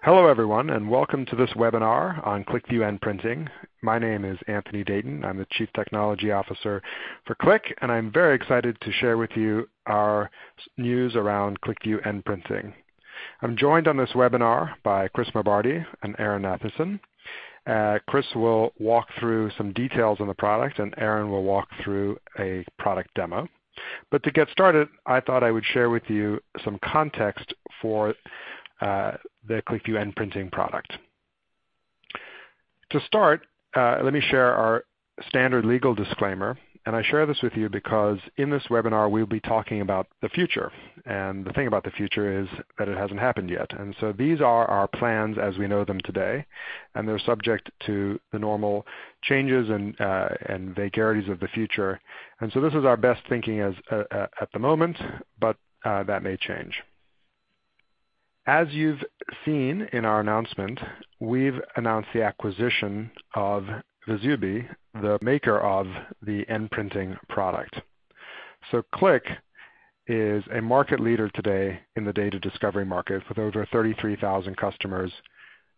Hello everyone, and welcome to this webinar on QlikView and NPrinting. My name is Anthony Dayton. I'm the Chief Technology Officer for Qlik, and I'm very excited to share with you our news around QlikView and NPrinting. I'm joined on this webinar by Chris Mabardi and Aaron Matheson. Chris will walk through some details on the product, and Aaron will walk through a product demo. But to get started, I thought I would share with you some context for the QlikView and NPrinting product. To start, let me share our standard legal disclaimer. And I share this with you because in this webinar we'll be talking about the future. And the thing about the future is that it hasn't happened yet. And so these are our plans as we know them today. And they're subject to the normal changes and vagaries of the future. And so this is our best thinking at the moment, but that may change. As you've seen in our announcement, we've announced the acquisition of Vesubi, the maker of the NPrinting product. So Qlik is a market leader today in the data discovery market with over 33,000 customers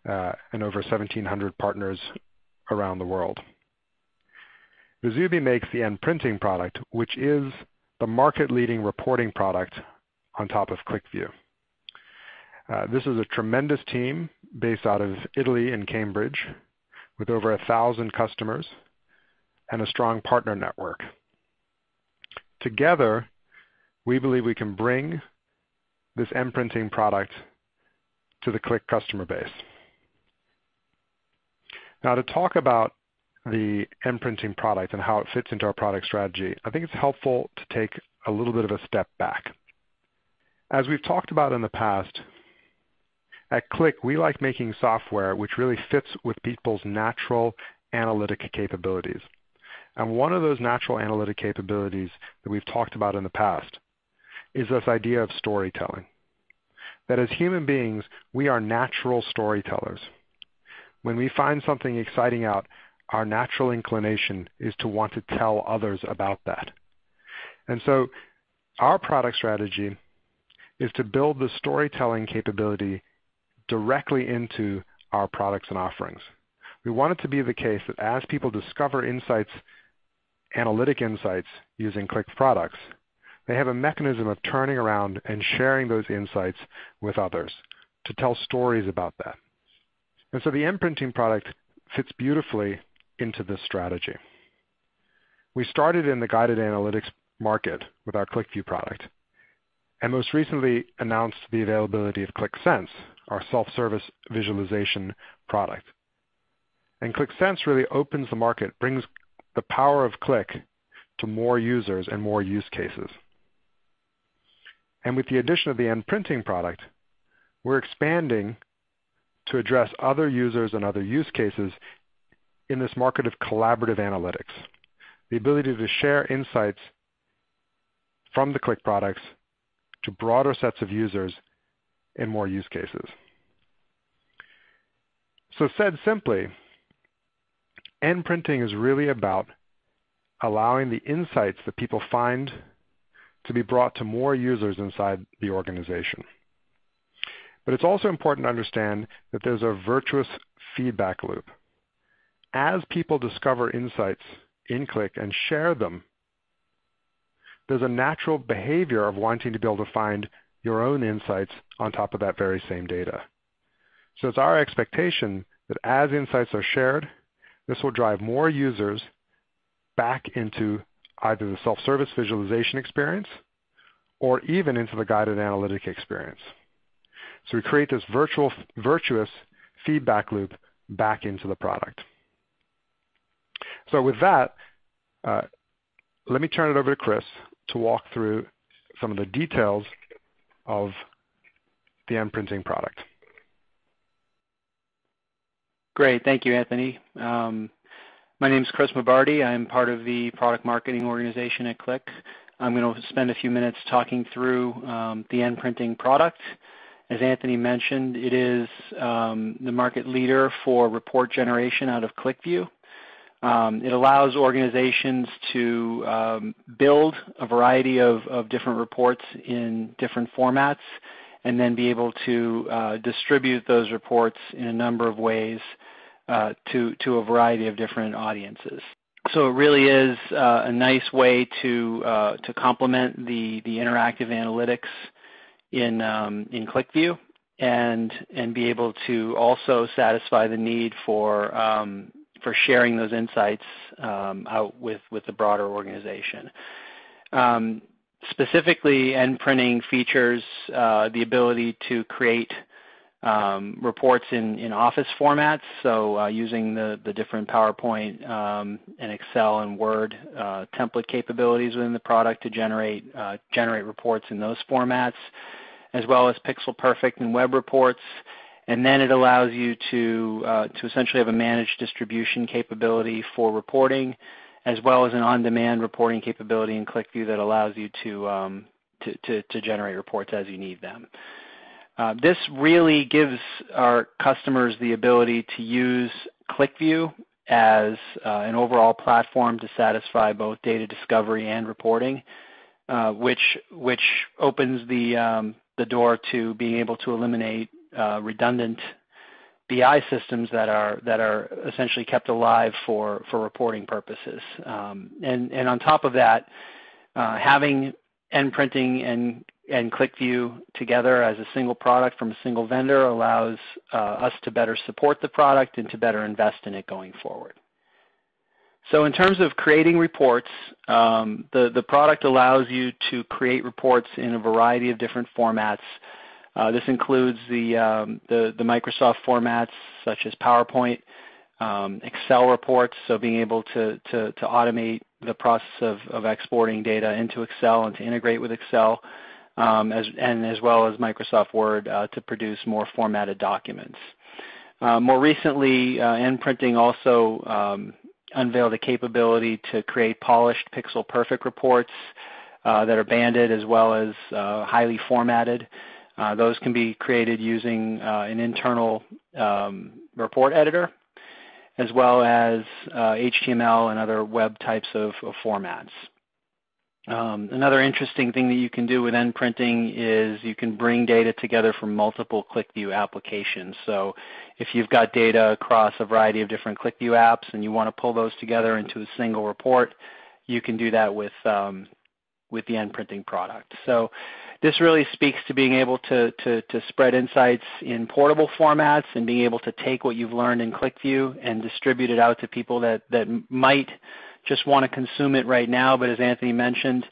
and over 1,700 partners around the world. Vesubi makes the NPrinting product, which is the market-leading reporting product on top of QlikView. This is a tremendous team based out of Italy in Cambridge with over 1,000 customers and a strong partner network. Together, we believe we can bring this NPrinting product to the Qlik customer base. Now, to talk about the NPrinting product and how it fits into our product strategy, I think it's helpful to take a little bit of a step back. As we've talked about in the past, at Qlik, we like making software which really fits with people's natural analytic capabilities. And one of those natural analytic capabilities that we've talked about in the past is this idea of storytelling. That as human beings, we are natural storytellers. When we find something exciting out, our natural inclination is to want to tell others about that. And so our product strategy is to build the storytelling capability directly into our products and offerings. We want it to be the case that as people discover insights, analytic insights using Qlik products, they have a mechanism of turning around and sharing those insights with others to tell stories about that. And so the NPrinting product fits beautifully into this strategy. We started in the guided analytics market with our QlikView product, and most recently announced the availability of Qlik Sense, our self-service visualization product. And Qlik Sense really opens the market, brings the power of Qlik to more users and more use cases. And with the addition of the NPrinting product, we're expanding to address other users and other use cases in this market of collaborative analytics. The ability to share insights from the Qlik products to broader sets of users in more use cases. So said simply, NPrinting is really about allowing the insights that people find to be brought to more users inside the organization. But it's also important to understand that there's a virtuous feedback loop. As people discover insights in Qlik and share them, there's a natural behavior of wanting to be able to find your own insights on top of that very same data. So it's our expectation that as insights are shared, this will drive more users back into either the self-service visualization experience or even into the guided analytic experience. So we create this virtuous feedback loop back into the product. So with that, let me turn it over to Chris to walk through some of the details of the NPrinting product. Great. Thank you, Anthony. My name is Chris Mabardi. I'm part of the product marketing organization at Qlik. I'm going to spend a few minutes talking through the NPrinting product. As Anthony mentioned, it is the market leader for report generation out of QlikView. It allows organizations to build a variety of different reports in different formats and then be able to distribute those reports in a number of ways to a variety of different audiences. So it really is a nice way to complement the interactive analytics in QlikView, and be able to also satisfy the need for sharing those insights out with the broader organization. Specifically, NPrinting features the ability to create reports in Office formats, so using the different PowerPoint and Excel and Word template capabilities within the product to generate reports in those formats, as well as pixel perfect and web reports. And then it allows you to essentially have a managed distribution capability for reporting, as well as an on-demand reporting capability in QlikView that allows you to generate reports as you need them. This really gives our customers the ability to use QlikView as an overall platform to satisfy both data discovery and reporting, which opens the door to being able to eliminate redundant BI systems that are essentially kept alive for reporting purposes. And on top of that, having NPrinting and QlikView together as a single product from a single vendor allows us to better support the product and to better invest in it going forward. So in terms of creating reports, the product allows you to create reports in a variety of different formats. This includes the Microsoft formats such as PowerPoint, Excel reports, so being able to automate the process of exporting data into Excel and to integrate with Excel, as well as Microsoft Word to produce more formatted documents. More recently, NPrinting also unveiled a capability to create polished pixel perfect reports that are banded as well as highly formatted. Those can be created using an internal report editor, as well as HTML and other web types of formats. Another interesting thing that you can do with NPrinting is you can bring data together from multiple QlikView applications. So if you've got data across a variety of different QlikView apps and you want to pull those together into a single report, you can do that with the NPrinting product. So this really speaks to being able to spread insights in portable formats and being able to take what you've learned in QlikView and distribute it out to people that might just want to consume it right now, but as Anthony mentioned,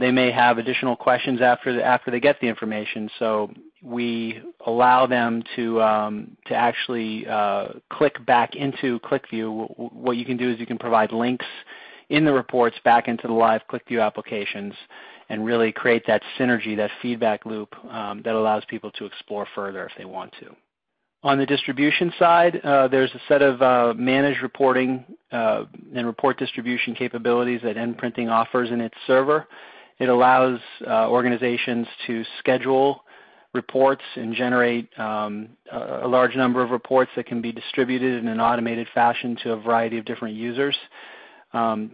they may have additional questions after they get the information. So we allow them to actually click back into QlikView. What you can do is you can provide links in the reports back into the live QlikView applications and really create that synergy, that feedback loop that allows people to explore further if they want to. On the distribution side, there's a set of managed reporting and report distribution capabilities that NPrinting offers in its server. It allows organizations to schedule reports and generate a large number of reports that can be distributed in an automated fashion to a variety of different users.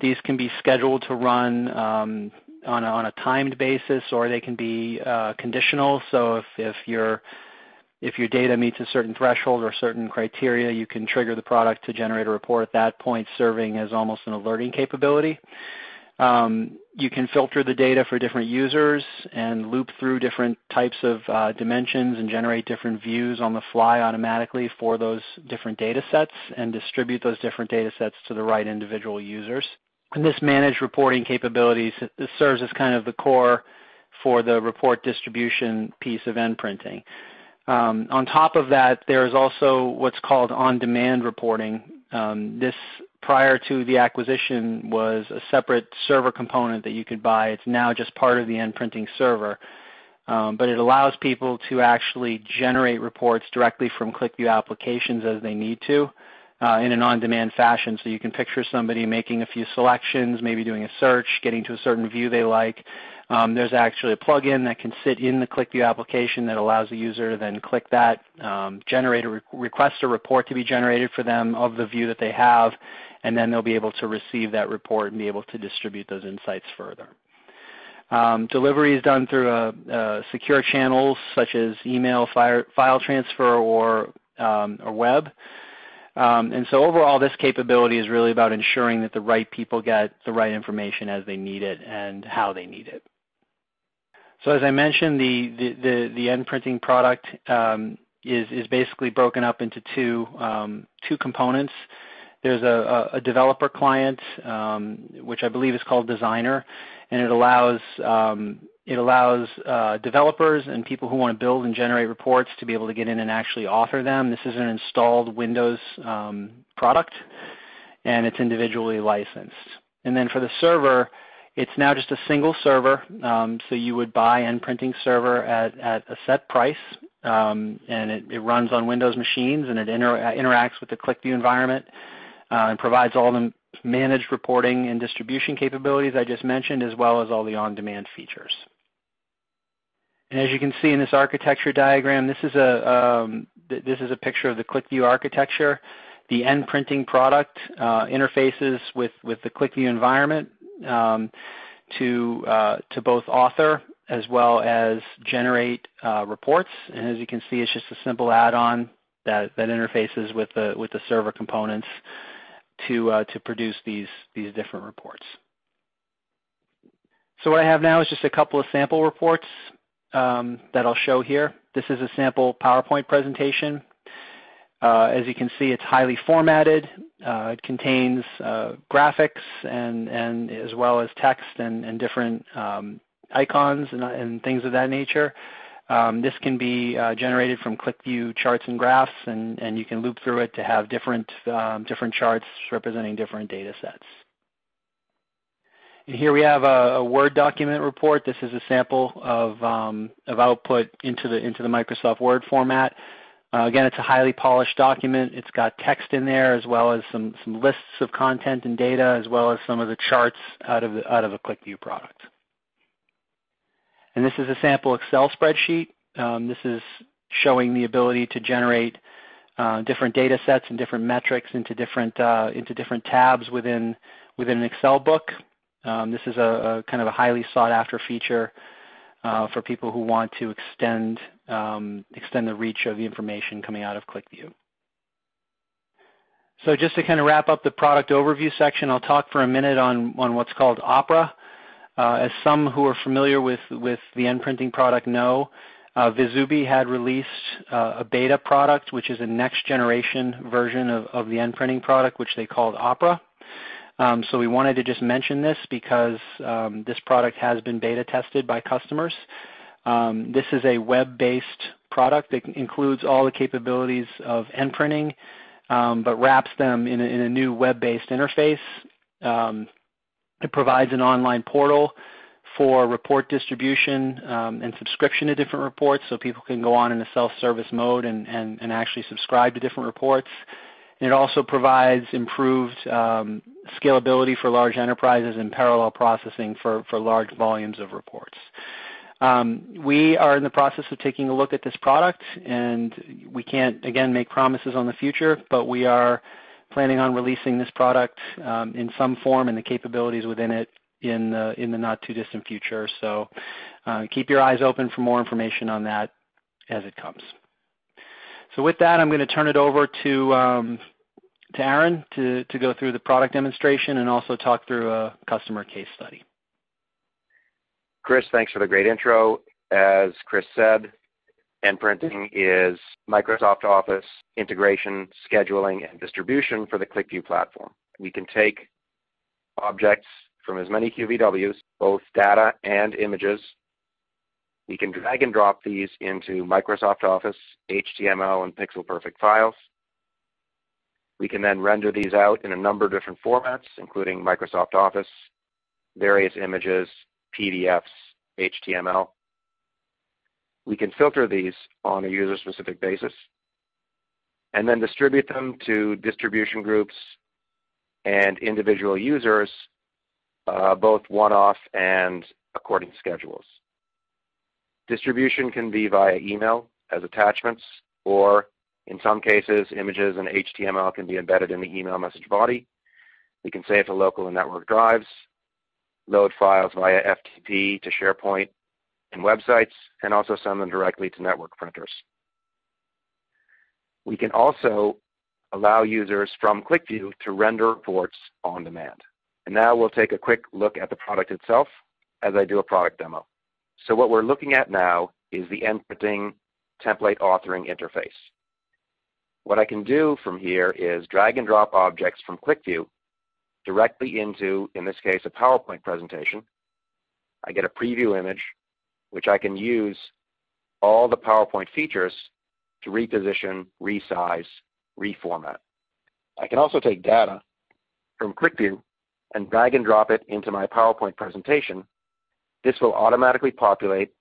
These can be scheduled to run on a timed basis, or they can be conditional. So if your data meets a certain threshold or certain criteria, you can trigger the product to generate a report at that point, serving as almost an alerting capability. You can filter the data for different users and loop through different types of dimensions and generate different views on the fly automatically for those different data sets and distribute those different data sets to the right individual users. And this managed reporting capabilities serves as kind of the core for the report distribution piece of NPrinting. On top of that, there is also what's called on-demand reporting. This, prior to the acquisition, was a separate server component that you could buy. It's now just part of the NPrinting server. But it allows people to actually generate reports directly from QlikView applications as they need to in an on-demand fashion. So you can picture somebody making a few selections, maybe doing a search, getting to a certain view they like. There's actually a plugin that can sit in the QlikView application that allows the user to then click that, request a report to be generated for them of the view that they have, and then they'll be able to receive that report and be able to distribute those insights further. Delivery is done through secure channels such as email, file transfer, or web. And so overall, this capability is really about ensuring that the right people get the right information as they need it and how they need it. So as I mentioned, the NPrinting product is basically broken up into two components. There's a developer client, which I believe is called Designer, and it allows developers and people who want to build and generate reports to be able to get in and actually author them. This is an installed Windows product, and it's individually licensed. And then for the server, it's now just a single server, so you would buy NPrinting server at a set price, and it runs on Windows machines, and it interacts with the QlikView environment and provides all the managed reporting and distribution capabilities I just mentioned, as well as all the on-demand features. And as you can see in this architecture diagram, this is a picture of the QlikView architecture. The NPrinting product interfaces with the QlikView environment to both author as well as generate reports. And as you can see, it's just a simple add-on that interfaces with the server components to produce these different reports. So what I have now is just a couple of sample reports that I'll show here. This is a sample PowerPoint presentation. As you can see, it's highly formatted. It contains graphics and as well as text and different icons and things of that nature. This can be generated from QlikView charts and graphs, and you can loop through it to have different charts representing different data sets. And here we have a Word document report. This is a sample of output into the Microsoft Word format. Again, it's a highly polished document. It's got text in there as well as some lists of content and data, as well as some of the charts out of a QlikView product. And this is a sample Excel spreadsheet. This is showing the ability to generate different data sets and different metrics into different tabs within an Excel book. This is a kind of a highly sought after feature for people who want to extend the reach of the information coming out of QlikView. So just to kind of wrap up the product overview section, I'll talk for a minute on what's called Opera. As some who are familiar with the NPrinting product know, Visubi had released a beta product, which is a next generation version of the NPrinting product, which they called Opera. So we wanted to just mention this because this product has been beta tested by customers. This is a web-based product that includes all the capabilities of NPrinting, but wraps them in a new web-based interface. It provides an online portal for report distribution and subscription to different reports, so people can go on in a self-service mode and actually subscribe to different reports. And it also provides improved scalability for large enterprises and parallel processing for large volumes of reports. We are in the process of taking a look at this product, and we can't, again, make promises on the future, but we are planning on releasing this product in some form and the capabilities within it in the not too distant future. So keep your eyes open for more information on that as it comes. So with that, I'm going to turn it over to Aaron to go through the product demonstration and also talk through a customer case study. Chris, thanks for the great intro. As Chris said, NPrinting is Microsoft Office integration, scheduling, and distribution for the QlikView platform. We can take objects from as many QVWs, both data and images. We can drag and drop these into Microsoft Office HTML and pixel-perfect files. We can then render these out in a number of different formats, including Microsoft Office, various images, PDFs, HTML. We can filter these on a user-specific basis and then distribute them to distribution groups and individual users, both one-off and according to schedules. Distribution can be via email as attachments, or in some cases, images and HTML can be embedded in the email message body. We can save to local and network drives. load files via FTP to SharePoint and websites, and also send them directly to network printers. We can also allow users from QlikView to render reports on demand. And now we'll take a quick look at the product itself as I do a product demo. So what we're looking at now is the NPrinting template authoring interface. What I can do from here is drag and drop objects from QlikView directly into, in this case, a PowerPoint presentation. I get a preview image, which I can use all the PowerPoint features to reposition, resize, reformat. I can also take data from QlikView and drag and drop it into my PowerPoint presentation. This will automatically populate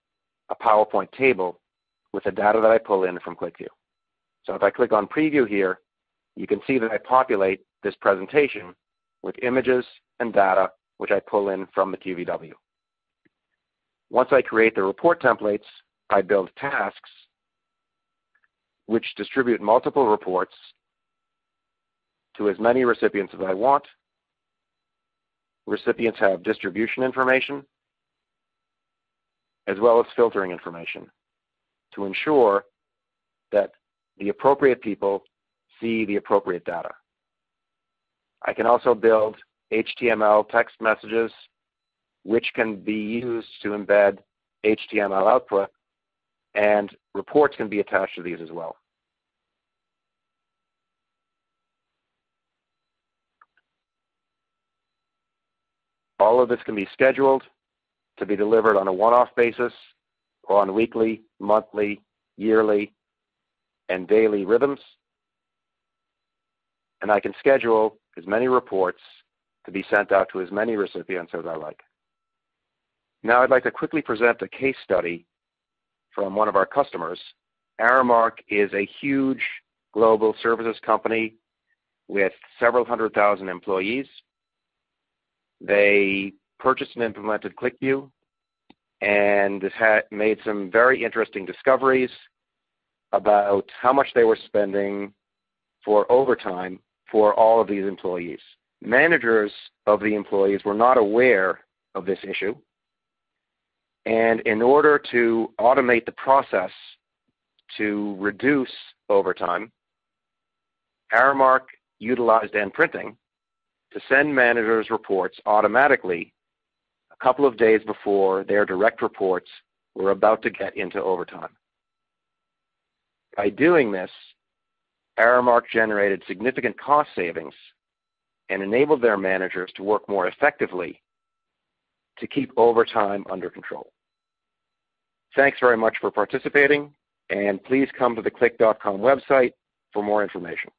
a PowerPoint table with the data that I pull in from QlikView. So if I click on Preview here, you can see that I populate this presentation with images and data which I pull in from the QVW. Once I create the report templates, I build tasks which distribute multiple reports to as many recipients as I want. Recipients have distribution information as well as filtering information to ensure that the appropriate people see the appropriate data. I can also build HTML text messages which can be used to embed HTML output, and reports can be attached to these as well. All of this can be scheduled to be delivered on a one-off basis or on weekly, monthly, yearly, and daily rhythms. And I can schedule as many reports to be sent out to as many recipients as I like. Now I'd like to quickly present a case study from one of our customers. Aramark is a huge global services company with several 100,000 employees. They purchased and implemented QlikView and made some very interesting discoveries about how much they were spending for overtime for all of these employees. Managers of the employees were not aware of this issue, and in order to automate the process to reduce overtime, Aramark utilized NPrinting to send managers reports automatically a couple of days before their direct reports were about to get into overtime. By doing this, Aramark generated significant cost savings and enabled their managers to work more effectively to keep overtime under control. Thanks very much for participating, and please come to the Qlik.com website for more information.